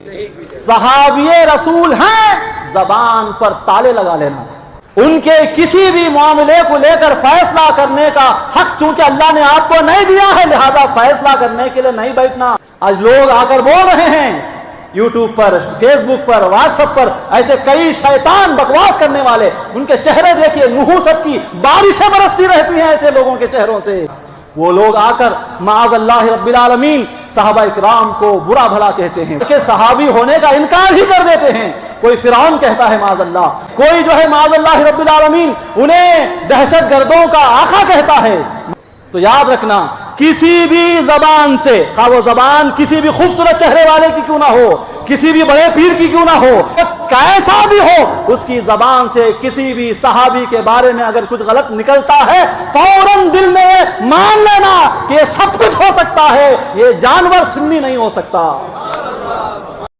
صحابی رسول ہیں، زبان پر تالے لگا لینا، ان کے کسی بھی معاملے کو لے کر فیصلہ کرنے کا حق چونکہ اللہ نے آپ کو نہیں دیا ہے، لہذا فیصلہ کرنے کے لیے نہیں بیٹھنا۔ آج لوگ آ کر بول رہے ہیں یوٹیوب پر، فیس بک پر، واٹس ایپ پر، ایسے کئی شیطان بکواس کرنے والے، ان کے چہرے دیکھیے، نحوست کی بارشیں برستی رہتی ہیں ایسے لوگوں کے چہروں سے۔ وہ لوگ آ کر معاذ اللہ رب العالمین صحابہ اکرام کو برا بھلا کہتے ہیں کہ صحابی ہونے کا انکار ہی کر دیتے ہیں۔ کوئی فرعون کہتا ہے معاذ اللہ، کوئی جو ہے معاذ اللہ رب العالمین انہیں دہشت گردوں کا آقا کہتا ہے۔ تو یاد رکھنا، کسی بھی زبان سے، خواہ وہ زبان کسی بھی خوبصورت چہرے والے کی کیوں نہ ہو، کسی بھی بڑے پیر کی کیوں نہ ہو، کیسا بھی ہو، اس کی زبان سے کسی بھی صحابی کے بارے میں اگر کچھ غلط نکلتا ہے، فوراً دل میں مان لینا کہ یہ سب کچھ ہو سکتا ہے، یہ جانور سنی نہیں ہو سکتا۔